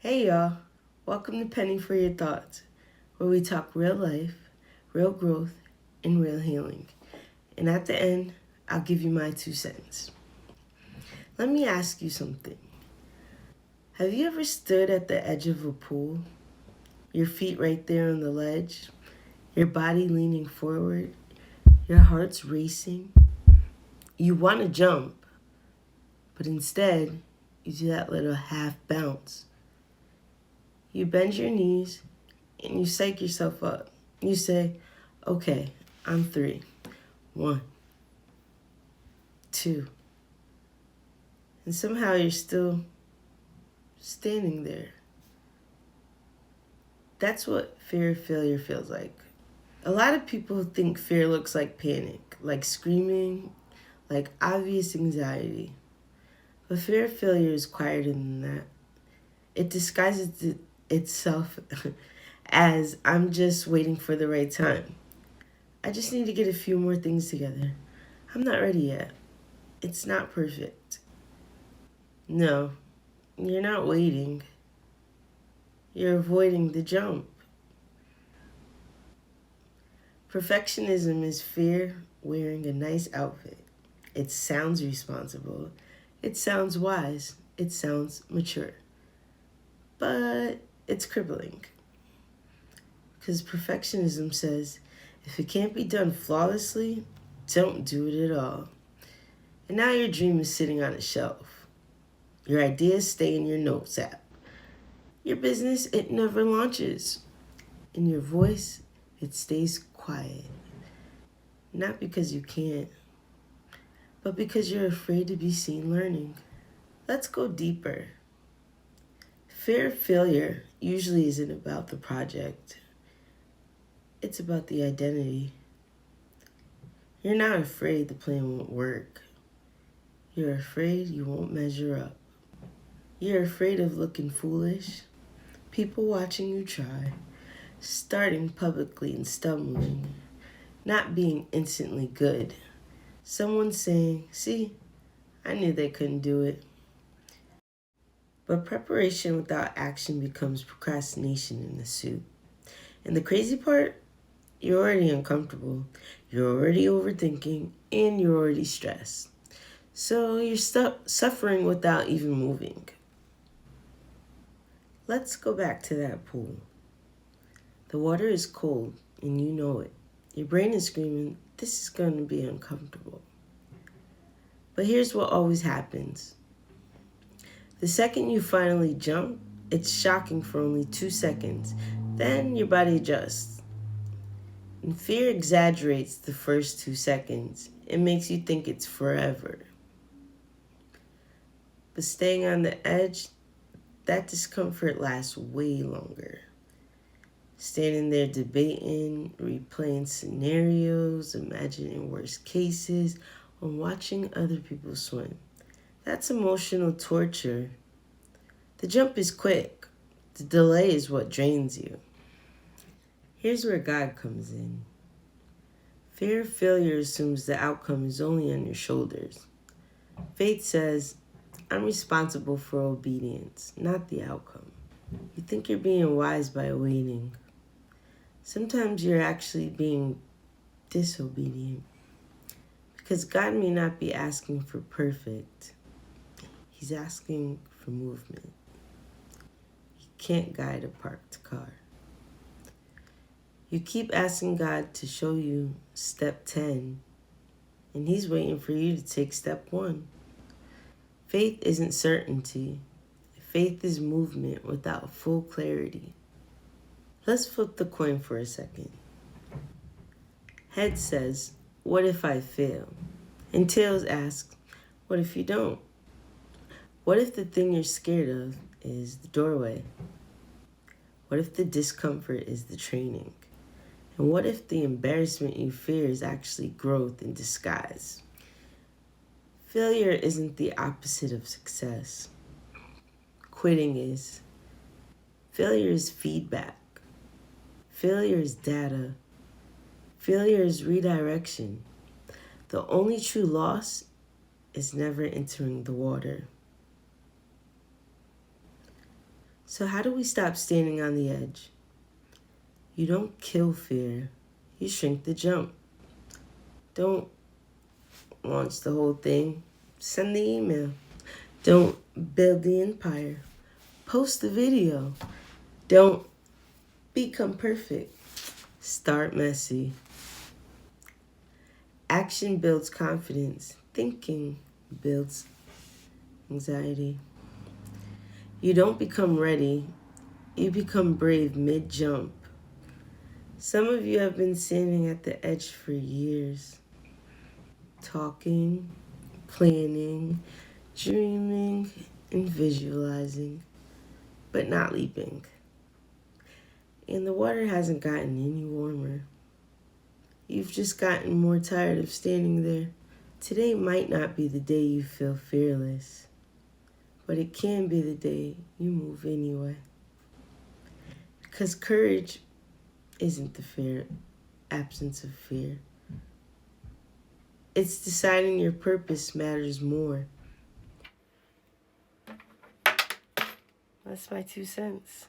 Hey y'all, welcome to Penny For Your Thoughtz, where we talk real life, real growth, and real healing. And at the end, I'll give you my 2 cents. Let me ask you something. Have you ever stood at the edge of a pool, your feet right there on the ledge, your body leaning forward, your heart's racing? You want to jump, but instead, you do that little half bounce. You bend your knees and you psych yourself up. You say, okay, I'm 3. 1, 2. And somehow you're still standing there. That's what fear of failure feels like. A lot of people think fear looks like panic, like screaming, like obvious anxiety. But fear of failure is quieter than that. It disguises itself as I'm just waiting for the right time. I just need to get a few more things together. I'm not ready yet. It's not perfect. No, you're not waiting. You're avoiding the jump. Perfectionism is fear wearing a nice outfit. It sounds responsible. It sounds wise. It sounds mature. But it's crippling. Because perfectionism says if it can't be done flawlessly, don't do it at all. And now your dream is sitting on a shelf. Your ideas stay in your notes app. Your business, it never launches. And your voice, it stays quiet. Not because you can't, but because you're afraid to be seen learning. Let's go deeper. Fear of failure usually isn't about the project. It's about the identity. You're not afraid the plan won't work. You're afraid you won't measure up. You're afraid of looking foolish, people watching you try, starting publicly and stumbling, not being instantly good. Someone saying, see, I knew they couldn't do it. But preparation without action becomes procrastination in the soup. And the crazy part, you're already uncomfortable, you're already overthinking, and you're already stressed. So you're suffering without even moving. Let's go back to that pool. The water is cold, and you know it. Your brain is screaming, this is going to be uncomfortable. But here's what always happens. The second you finally jump, it's shocking for only 2 seconds. Then your body adjusts. And fear exaggerates the first 2 seconds. It makes you think it's forever. But staying on the edge, that discomfort lasts way longer. Standing there debating, replaying scenarios, imagining worst cases, or watching other people swim. That's emotional torture. The jump is quick. The delay is what drains you. Here's where God comes in. Fear of failure assumes the outcome is only on your shoulders. Faith says, I'm responsible for obedience, not the outcome. You think you're being wise by waiting. Sometimes you're actually being disobedient. Because God may not be asking for perfect. He's asking for movement. He can't guide a parked car. You keep asking God to show you step 10, and He's waiting for you to take step 1. Faith isn't certainty. Faith is movement without full clarity. Let's flip the coin for a second. Head says, what if I fail? And tails asks, what if you don't? What if the thing you're scared of is the doorway? What if the discomfort is the training? And what if the embarrassment you fear is actually growth in disguise? Failure isn't the opposite of success. Quitting is. Failure is feedback. Failure is data. Failure is redirection. The only true loss is never entering the water. So how do we stop standing on the edge? You don't kill fear, you shrink the jump. Don't launch the whole thing, send the email. Don't build the empire, post the video. Don't become perfect, start messy. Action builds confidence, thinking builds anxiety. You don't become ready, you become brave mid-jump. Some of you have been standing at the edge for years, talking, planning, dreaming, and visualizing, but not leaping. And the water hasn't gotten any warmer. You've just gotten more tired of standing there. Today might not be the day you feel fearless, but it can be the day you move anyway. Because courage isn't the absence of fear. It's deciding your purpose matters more. That's my 2 cents.